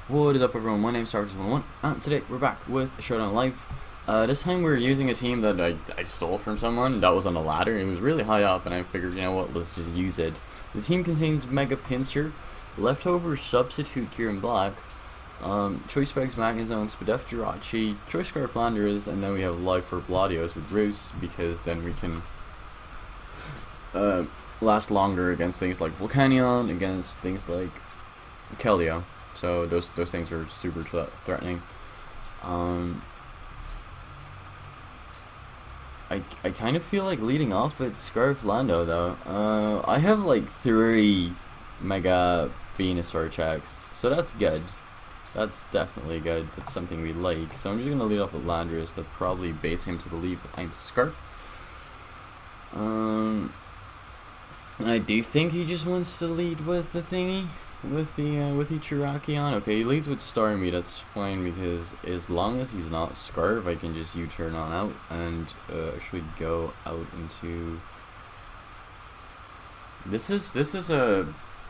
What is up, everyone? My name's Starkers101 and today we're back with Showdown Live. This time we're using a team that I stole from someone that was on the ladder. It was really high up and I figured, you know what, let's just use it. The team contains Mega Pinscher, Leftover Substitute Gear in Black, Choice Specs Magnezone, Spadef Jirachi, Choice Scarf Landers, and then we have Life Orb Latios with Roost, because then we can last longer against things like Volcanion, against things like Keldeo. So those things are super threatening. I kind of feel like leading off with Scarf Lando though. I have like 3 Mega Venusaur checks, so that's good. That's definitely good. That's something we like. So I'm just gonna lead off with Landorus. That probably baits him to believe that I'm Scarf. I do think he just wants to lead with the thingy. With the Chirachion. Okay, he leads with Starmie, that's fine, because as long as he's not Scarf, I can just U-turn on out and actually go out into... This is a...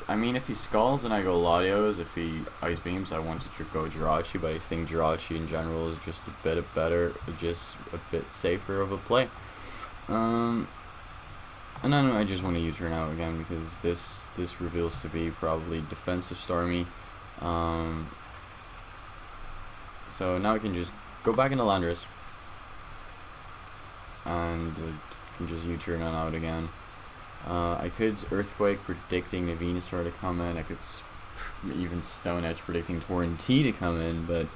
I mean, if he Scalds and I go Latios, if he Ice Beams, I want to go Jirachi, but I think Jirachi in general is just a bit better, just a bit safer of a play. And then I just want to U-turn out again because this reveals to be probably defensive Starmie. So now I can just go back into Landorus and can just U-turn on out again. I could Earthquake predicting the Venusaur to come in. I could even Stone Edge predicting Torrent-T to come in, but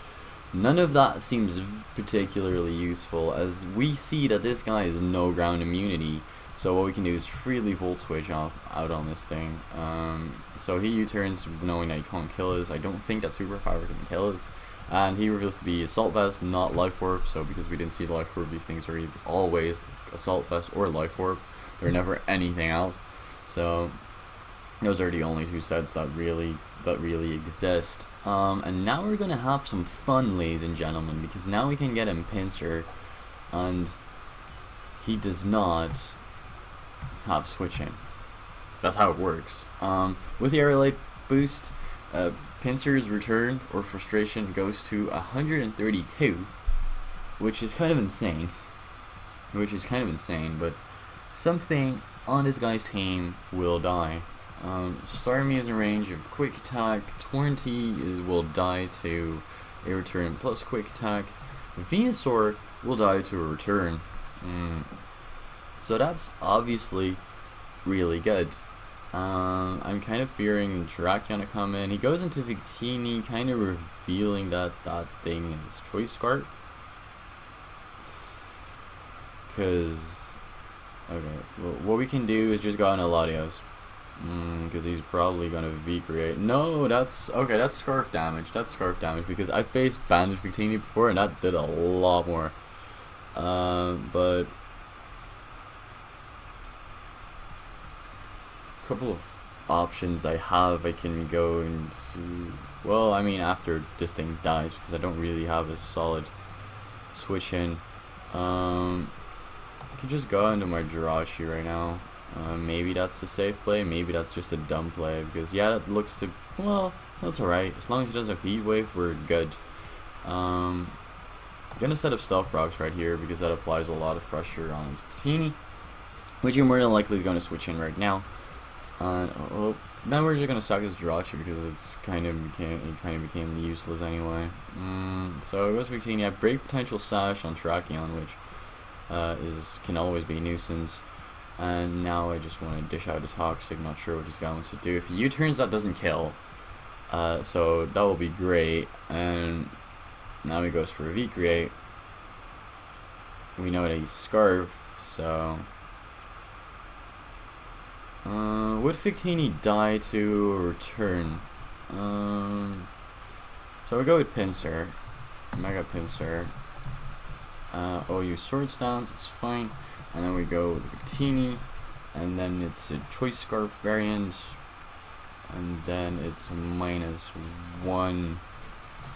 none of that seems particularly useful, as we see that this guy has no ground immunity. So what we can do is freely Volt Switch out on this thing. So he U-turns knowing that he can't kill us. I don't think that Superpower can kill us. And he reveals to be Assault Vest, not Life Orb. So because we didn't see the Life Orb, these things are always Assault Vest or Life Orb. They're never anything else. So those are the only 2 sets that really exist. And now we're gonna have some fun, ladies and gentlemen, because now we can get him Pinscher, and he does not have switching. That's how it works. With the Aerolite boost, Pinscher's return or frustration goes to 132, which is kind of insane. But something on this guy's team will die. Starmie is in range of Quick Attack. Torrent-T will die to a return plus Quick Attack. Venusaur will die to a return. So that's obviously really good. I'm kind of fearing Chirachion to come in. He goes into Victini, kind of revealing that that thing is Choice Scarf. Because, okay, well, what we can do is just go on Latios. Because he's probably going to V-create. No, that's, okay, that's Scarf damage. That's Scarf damage, because I faced Banded Victini before and that did a lot more. But couple of options I have. I can go into, well, I mean, after this thing dies, because I don't really have a solid switch in. I could just go into my Jirachi right now. Maybe that's a safe play, maybe that's just a dumb play, because yeah, that looks to, well, that's alright. As long as it doesn't have Heat Wave, we're good. I'm gonna set up Stealth Rocks right here because that applies a lot of pressure on his Victini, which you're more than likely going to switch in right now. Well, then we're just gonna suck his Jirachi because it's kind of became useless anyway. So it goes Victini. I have Break Potential Sash on Chirachion, which can always be a nuisance. And now I just want to dish out a Toxic. Not sure what this guy wants to do. If he U-turns, that doesn't kill. So that will be great. And now he goes for a V-create. We know that he's Scarf, so. Would Victini die to a return? So we go with Pinscher, Mega Pinscher. OU Sword Stance, it's fine. And then we go with Victini, and then it's a Choice Scarf variant, and then it's -1.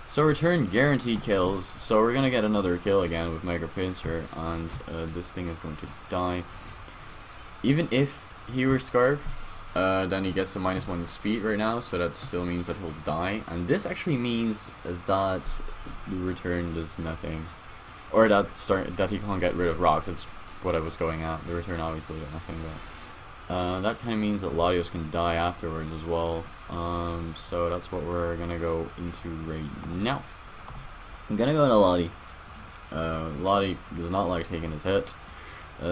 So return guaranteed kills. So we're gonna get another kill again with Mega Pinscher, and this thing is going to die. Even if he were Scarf, Then he gets a -1 speed right now, so that still means that he'll die. And this actually means that the return does nothing. Or that he can't get rid of rocks. That's what I was going at. The return obviously did nothing, but that kind of means that Latios can die afterwards as well. So that's what we're gonna go into right now. I'm gonna go into Lottie. Lottie does not like taking his hit.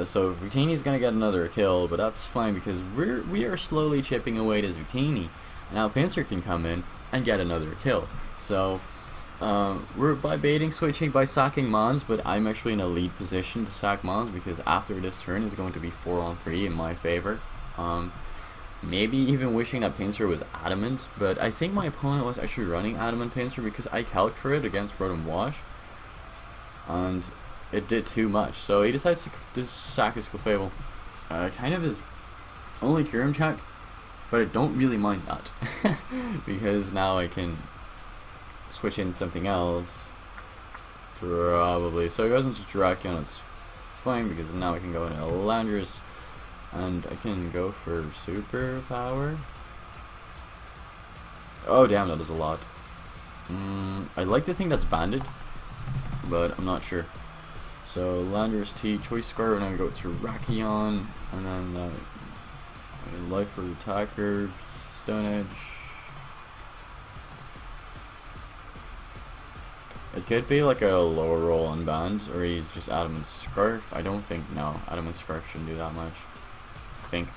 So Victini's gonna get another kill, but that's fine because we are slowly chipping away to Victini. Now Pinsir can come in and get another kill. So we're by baiting switching by sacking Mons, but I'm actually in a lead position to sack Mons because after this turn is going to be 4-on-3 in my favor. Maybe even wishing that Pinsir was Adamant, but I think my opponent was actually running Adamant Pinsir because I calced for it against Rotom Wash, and it did too much. So he decides to sack his Clefable. Kind of his only Kyurem check, but I don't really mind that because now I can switch in something else, probably. So he goes into Drakion, it's fine because now I can go into Landorus, and I can go for Superpower. Oh damn, that is a lot. I like to think that's banded, but I'm not sure. So Landorus T, Choice Scar, and I go to Drakion, and then Life for Attacker, Stone Edge. It could be like a lower roll unbanned, or he's just Adamant Scarf. I don't think, no, Adamant Scarf shouldn't do that much, I think.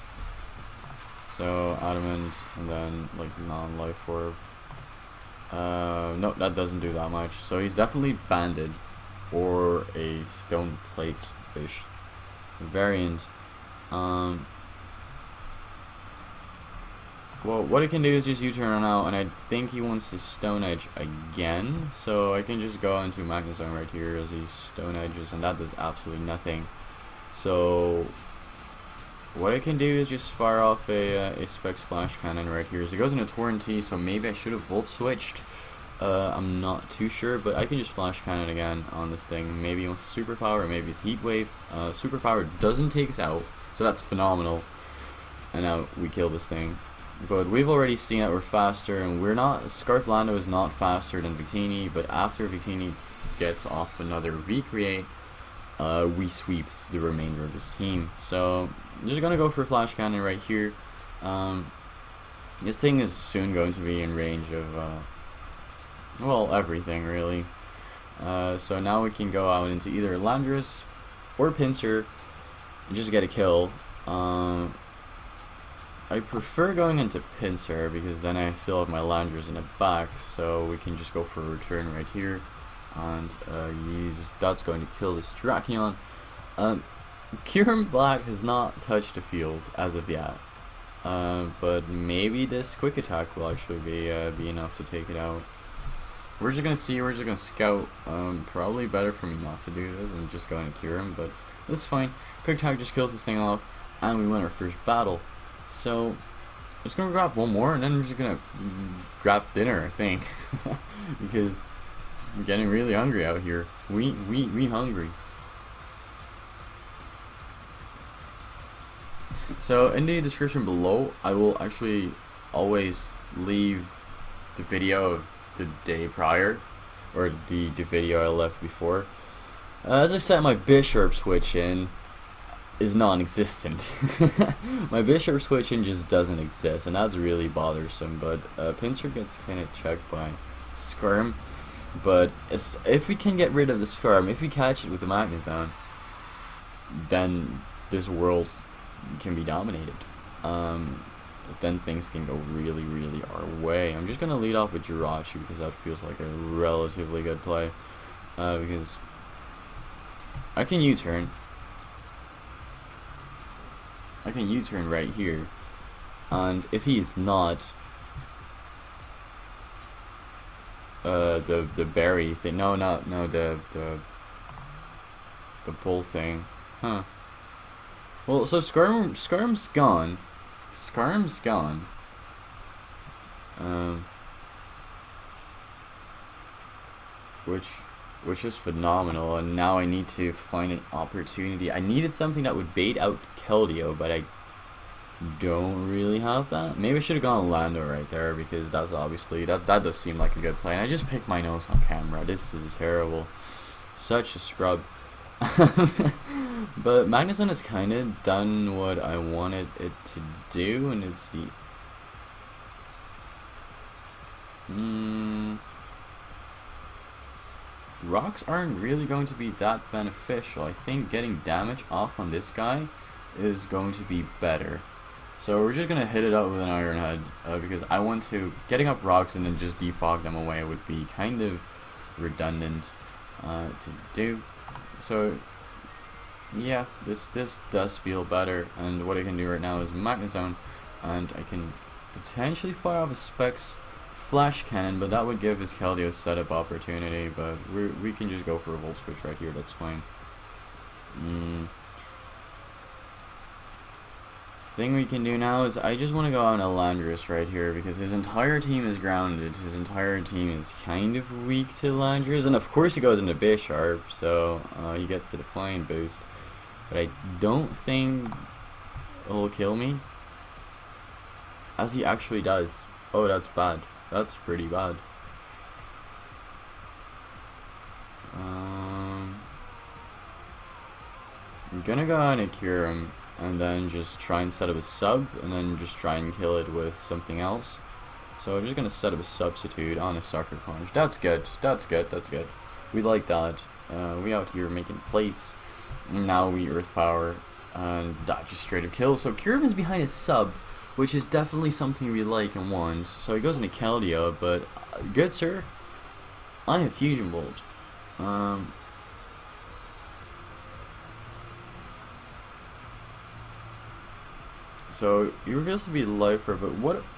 So Adamant, and then like non-life orb. No, that doesn't do that much. So he's definitely banded, or a Stone Plate fish variant. Well, what it can do is just U-turn out, and I think he wants to Stone Edge again, so I can just go into Magnezone right here as he Stone Edges, and that does absolutely nothing. So what I can do is just fire off a Specs Flash Cannon right here. As it goes into Torrent T, so maybe I should have Volt Switched. I'm not too sure, but I can just Flash Cannon again on this thing. Maybe he wants Superpower, or maybe it's Heat Wave. Superpower doesn't take us out, so that's phenomenal. And now we kill this thing. But we've already seen that we're faster, and we're not. Scarf Lando is not faster than Victini, but after Victini gets off another V-Create, we sweep the remainder of his team. So I'm just gonna go for Flash Cannon right here. This thing is soon going to be in range of, well, everything really. So now we can go out into either Landorus or Pinsir and just get a kill. I prefer going into Pinsir because then I still have my Landorus in the back, so we can just go for a return right here, and that's going to kill this Drakion. Kyurem Black has not touched the field as of yet, but maybe this quick attack will actually be enough to take it out. We're just gonna see. We're just gonna scout. Probably better for me not to do this and just go into Kyurem, but this is fine. Quick attack just kills this thing off, and we win our first battle. So, I'm just gonna grab one more, and then we're just gonna grab dinner, I think, because I'm getting really hungry out here. We hungry. So, in the description below, I will actually always leave the video of the day prior, or the video I left before. As I set my Bishop switch in, is non-existent. My Bishop switching just doesn't exist, and that's really bothersome. But Pinsir gets kind of checked by Skirm, but if we can get rid of the Skirm, if we catch it with the Magnezone, then this world can be dominated. Then things can go really, really our way. I'm just gonna lead off with Jirachi because that feels like a relatively good play, because I can U-turn. I can U-turn right here, and if he's not the berry thing, no, the bull thing, huh? Well, so Skarm's gone. Skarm's gone. Which is phenomenal, and now I need to find an opportunity. I needed something that would bait out Keldeo, but don't really have that. Maybe I should have gone Lando right there, because that's obviously, that does seem like a good play. And I just picked my nose on camera. This is terrible. Such a scrub. But Magnuson has kind of done what I wanted it to do, and it's the... Rocks aren't really going to be that beneficial. I think getting damage off on this guy is going to be better. So we're just going to hit it up with an Iron Head, because I want to... Getting up rocks and then just defog them away would be kind of redundant to do. So yeah, this does feel better, and what I can do right now is Magnet Zone, and I can potentially fire off a Specs Flash Cannon, but that would give his Keldeo setup opportunity, but we can just go for a Volt Switch right here, that's fine. Thing we can do now is I just want to go on Elandris right here, because his entire team is grounded. His entire team is kind of weak to Elandris, and of course he goes into Bisharp, so he gets the Defiant boost. But I don't think it'll kill me, as he actually does. Oh, that's bad. That's pretty bad. I'm gonna go on and cure him, and then just try and set up a sub, and then just try and kill it with something else. So I'm just gonna set up a substitute on a Sucker Punch. That's good. That's good. That's good. We like that. We out here making plays. Now we Earth Power, and that just straight up kills. So Cure him is behind his sub, which is definitely something we like and want. So he goes into Keldeo, but good sir, I have Fusion Bolt. So you're supposed to be Lifer, but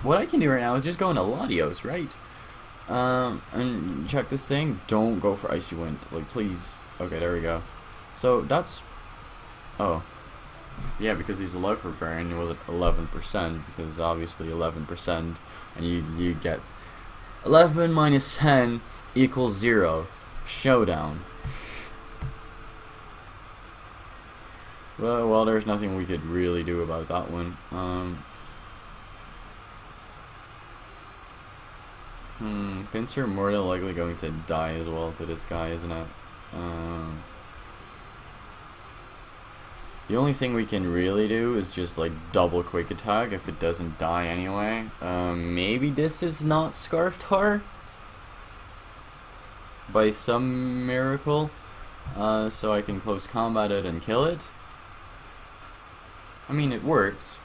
what I can do right now is just go into Latios, right? And check this thing. Don't go for Icy Wind, like please. Okay, there we go. So that's, oh, yeah, because he's a Lifer variant, it was at 11%, because obviously 11%, and you get 11 minus 10 equals 0. Showdown. Well, there's nothing we could really do about that one. Pinsir more than likely going to die as well to this guy, isn't it? The only thing we can really do is just like double quick attack if it doesn't die anyway. Maybe this is not Scarf Tar by some miracle, so I can close combat it and kill it. I mean, it works.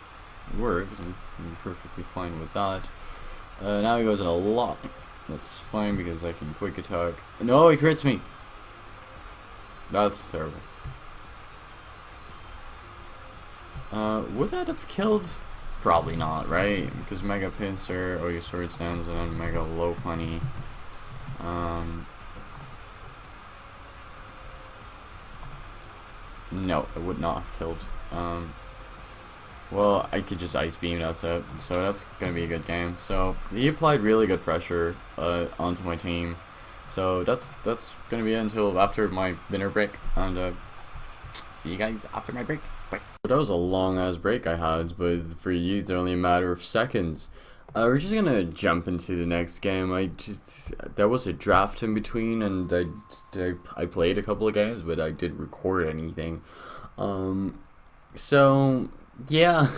It works. I'm perfectly fine with that. Now he goes in a lot. That's fine because I can quick attack. No, he crits me. That's terrible. Would that have killed? Probably not, right? Because Mega Pinsir, oh, your Sword Stands, and then Mega Lopunny. No, it would not have killed. Well, I could just Ice Beam, that's it. So that's going to be a good game. So he applied really good pressure onto my team. So that's going to be it until after my dinner break. And see you guys after my break. Bye. That was a long ass break I had, but for you it's only a matter of seconds. We're just going to jump into the next game. There was a draft in between, and I played a couple of games, but I didn't record anything. So yeah,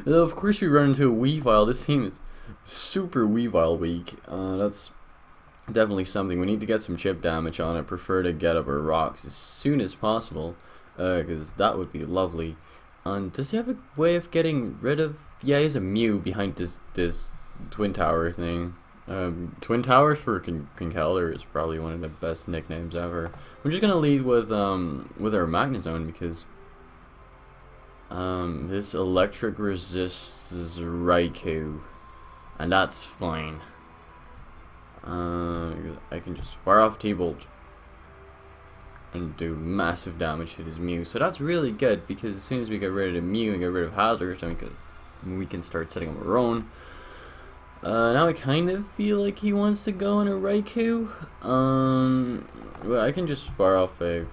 of course we run into a Weavile. This team is super Weavile weak. That's definitely something. We need to get some chip damage on it. Prefer to get up our rocks as soon as possible, because that would be lovely. Does he have a way of getting rid of... Yeah, he has a Mew behind this Twin Tower thing. Twin Towers for Conkeldurr is probably one of the best nicknames ever. We're just gonna lead with our Magnezone, because this electric resists Raikou, and that's fine. I can just fire off T-Bolt and do massive damage to his Mew, so that's really good, because as soon as we get rid of the Mew and get rid of Hazard, then we can start setting up our own. Now I kind of feel like he wants to go in a Raikou, but I can just fire off a...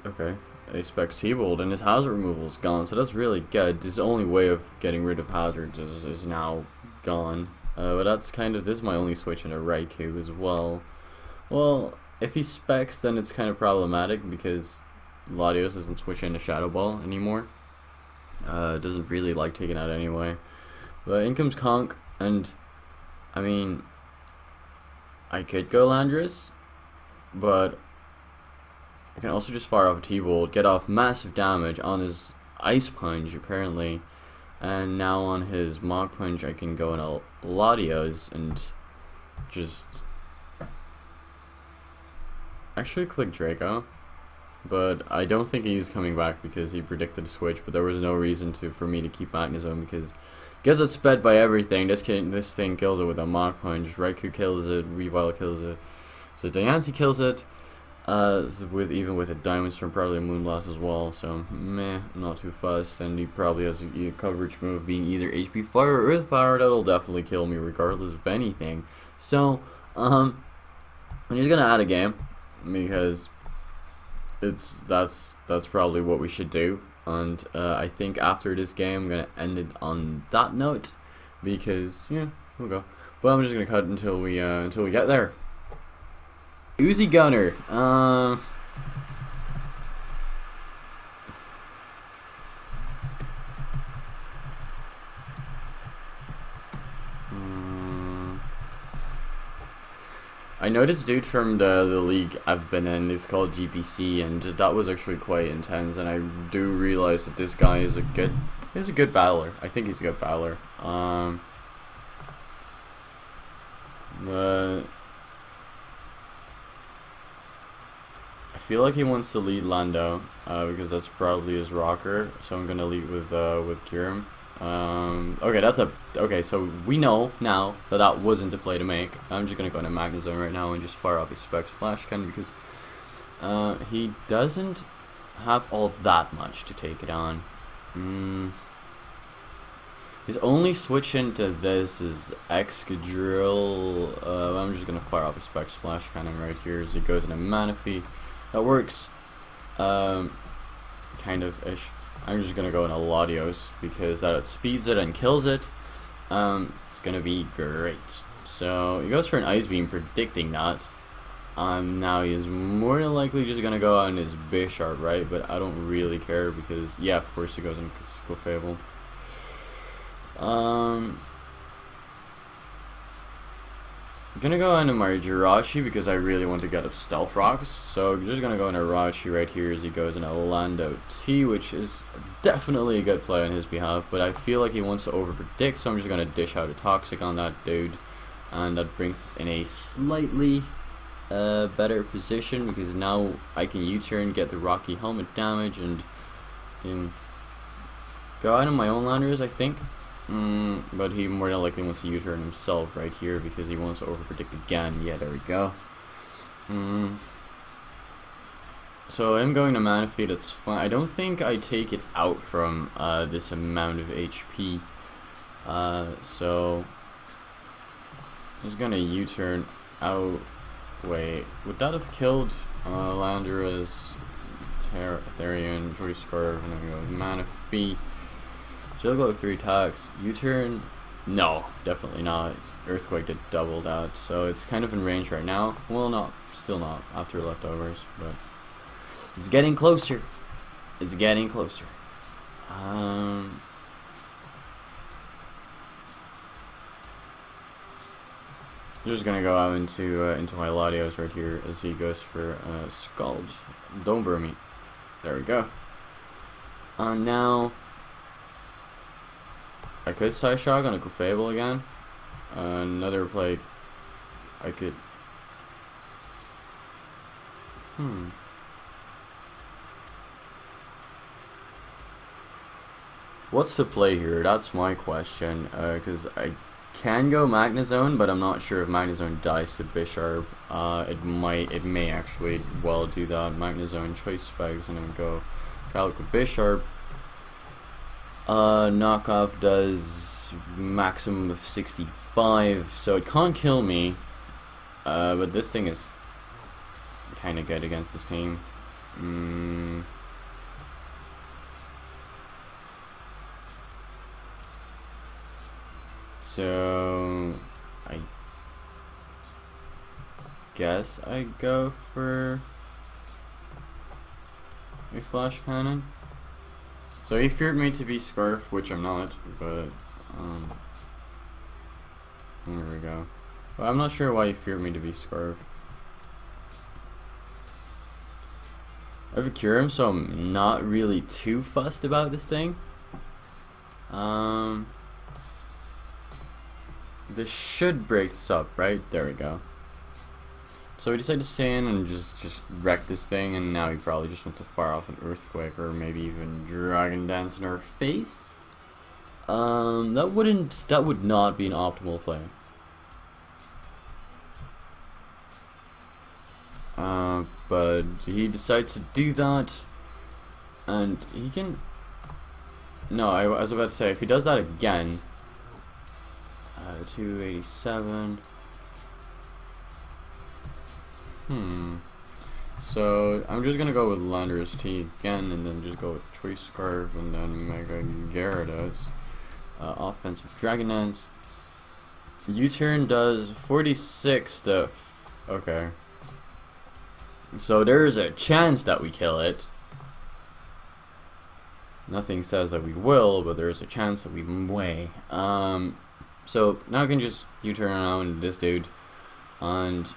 Okay, a Specs T-Bolt, and his hazard removal is gone, so that's really good. His only way of getting rid of hazards is now gone. But that's kind of, this is my only switch into Raikou as well. Well, if he specs, then it's kind of problematic because Latios doesn't switch into Shadow Ball anymore. Doesn't really like taking out anyway. But in comes Conk, and I mean, I could go Landorus, but I can also just fire off a T-Bolt, get off massive damage on his Ice Punch apparently, and now on his Mach Punch I can go into Latios and just actually click Draco. But I don't think he's coming back because he predicted a switch, but there was no reason for me to keep Magnezone because gets it sped by everything. This thing kills it with a Mach Punch. Raikou kills it. Weavile kills it. So Diancie kills it. Even with a Diamond Storm, probably a Moonblast as well. So meh, not too fussed. And he probably has a coverage move being either HP Fire or Earth Power. That'll definitely kill me regardless of anything. So I'm just gonna add a game because that's probably what we should do. And I think after this game I'm gonna end it on that note because yeah, we'll go. But I'm just gonna cut until we get there. Uzi Gunner. I know this dude from the league I've been in is called GPC, and that was actually quite intense. And I do realize that this guy is a good battler. I think he's a good battler. But I feel like he wants to lead Lando because that's probably his rocker. So I'm gonna lead with Kyurem. Okay, so we know now that wasn't the play to make. I'm just gonna go into Magnezone right now and just fire off his Specs Flash Cannon because he doesn't have all that much to take it on. His only switch into this is Excadrill. I'm just gonna fire off his Specs Flash Cannon right here as he goes into Manaphy. That works, kind of ish. I'm just gonna go into Latios because that speeds it and kills it. It's gonna be great. So he goes for an Ice Beam, predicting that. Now he is more than likely just gonna go on his Bisharp, right? But I don't really care because yeah, of course he goes into Clefable. I'm gonna go into my Jirachi because I really want to get up Stealth Rocks. So I'm just gonna go into Jirachi right here as he goes into Lando T, which is definitely a good play on his behalf. But I feel like he wants to overpredict, so I'm just gonna dish out a Toxic on that dude, and that brings us in a slightly better position because now I can U-turn, get the Rocky Helmet damage, and go out on my own Landers, I think. But he more than likely wants to U-turn himself right here because he wants to overpredict again. Yeah, there we go. So I'm going to Manaphy, that's fine. I don't think I take it out from this amount of HP. So I'm just gonna U-turn out. Wait, would that have killed Landorus, Therian, Choice Scarf, and then we go with Manaphy. She'll go with 3 attacks. U-turn? No, definitely not. Earthquake did double that, so it's kind of in range right now. Well, not, still not after leftovers, but it's getting closer. It's getting closer. I'm just gonna go out into my Latios right here as he goes for Scald. Don't burn me. There we go. Now I could Side Shock on a Clefable again. Another play I could. What's the play here? That's my question. Because I can go Magnezone, but I'm not sure if Magnezone dies to Bisharp. It may actually well do that. Magnezone, Choice Specs, and then go Calico Bisharp. Knockoff does maximum of 65, so it can't kill me. But this thing is kind of good against this team. So I guess I go for a flash cannon. So he feared me to be Scarf, which I'm not, but there we go. But I'm not sure why he feared me to be Scarf. I have a Curum, so I'm not really too fussed about this thing. This should break this up, right? There we go. So we decided to stay in and just wreck this thing, and now he probably just wants to fire off an Earthquake or maybe even Dragon Dance in our face. That would not be an optimal play. But he decides to do that, and he can. No, I was about to say, if he does that again, 287. So I'm just gonna go with Landorus T again, and then just go with Choice Scarf, and then Mega Gyarados. Offensive Dragon Dance. U-turn does 46 stuff. Okay. So there is a chance that we kill it. Nothing says that we will, but there is a chance that we may. So now I can just U-turn around this dude, and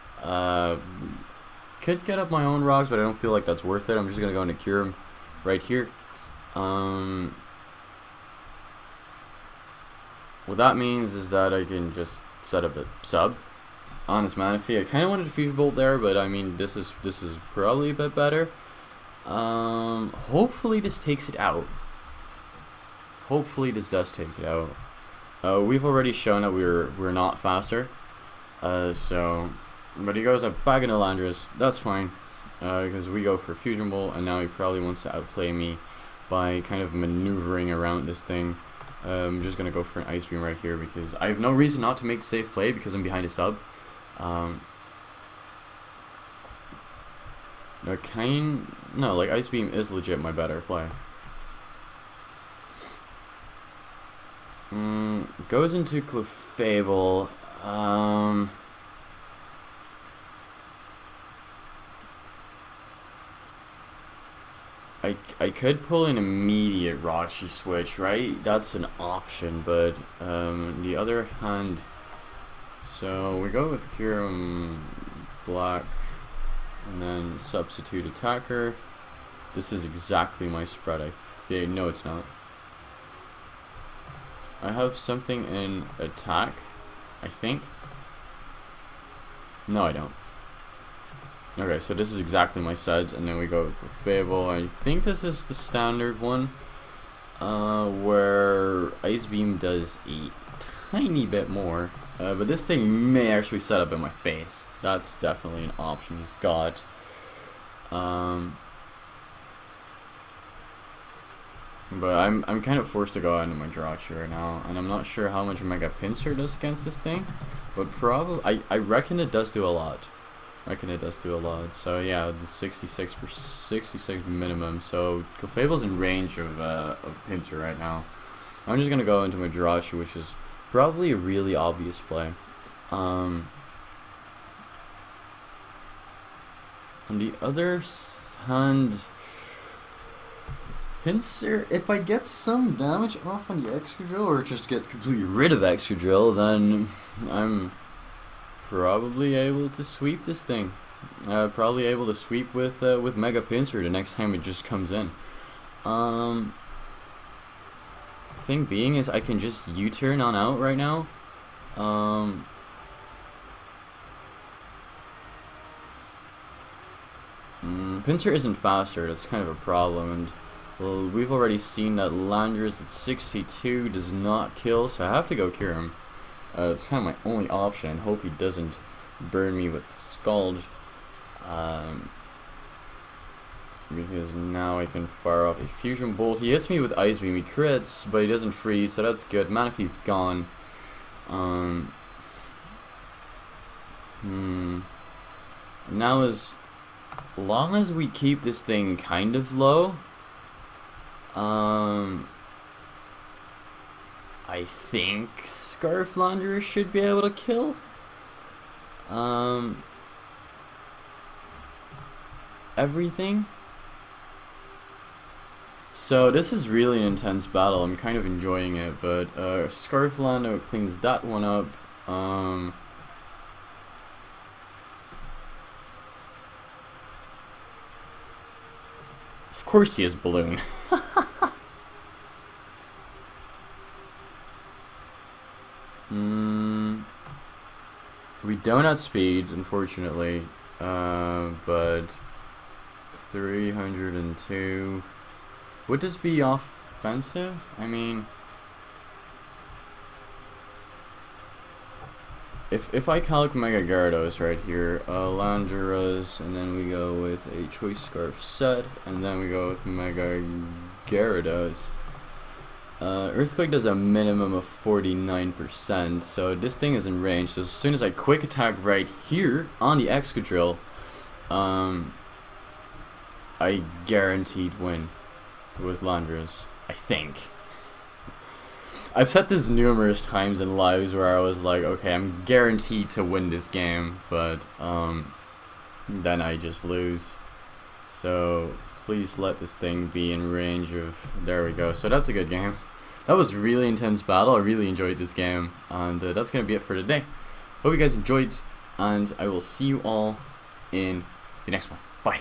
could get up my own rocks, but I don't feel like that's worth it. I'm just gonna go into Cure him right here. What that means is that I can just set up a sub on this Manaphy. I kind of wanted to Fusion Bolt there, but I mean this is probably a bit better. Hopefully this takes it out. Hopefully this does take it out. We've already shown that we're not faster. But he goes up back into Landorus. That's fine, because we go for Fusion Bolt, and now he probably wants to outplay me by kind of maneuvering around this thing. I'm just gonna go for an Ice Beam right here because I have no reason not to make the safe play because I'm behind a sub. Like Ice Beam is legit my better play. Goes into Clefable. I could pull an immediate Rachi switch, right? That's an option, but on the other hand, so we go with Kyurem Black and then substitute attacker. This is exactly my spread. No, it's not. I have something in attack, I think. No, I don't. Okay, so this is exactly my sets, and then we go with Fable. I think this is the standard one, where Ice Beam does a tiny bit more, but this thing may actually set up in my face. That's definitely an option he's got. But I'm kind of forced to go out into my Jirachi right now, and I'm not sure how much Mega Pinsir does against this thing, but probably I reckon it does do a lot. So yeah, the 66 minimum. So Clefable's in range of Pinsir right now. I'm just gonna go into my Jirachi, which is probably a really obvious play. On the other hand, Pinsir, if I get some damage off on the Excadrill, or just get completely rid of Excadrill, then I'm probably able to sweep this thing. Probably able to sweep with Mega Pinsir the next time it just comes in. Thing being is I can just U-turn on out right now. Pinsir isn't faster, that's kind of a problem, and well, we've already seen that Landorus at 62 does not kill, so I have to go cure him. It's kind of my only option. Hope he doesn't burn me with Scald. Because now I can fire off a Fusion Bolt. He hits me with Ice Beam, he crits, but he doesn't freeze, so that's good. Manaphy's gone. Now as long as we keep this thing kind of low, I think Scarflander should be able to kill. Everything. So this is really an intense battle. I'm kind of enjoying it, but Scarflander cleans that one up. Of course he has Balloon. We don't outspeed, unfortunately, but 302. Would this be offensive? I mean, if I calc Mega Gyarados right here, Landuras, and then we go with a Choice Scarf set, and then we go with Mega Gyarados. Earthquake does a minimum of 49%, so this thing is in range. So as soon as I quick attack right here on the Excadrill, I guaranteed win with Landras, I think. I've said this numerous times in lives where I was like, okay, I'm guaranteed to win this game, but then I just lose. So please let this thing be in range of, there we go. So that's a good game. That was a really intense battle. I really enjoyed this game, and that's going to be it for today. Hope you guys enjoyed, and I will see you all in the next one. Bye.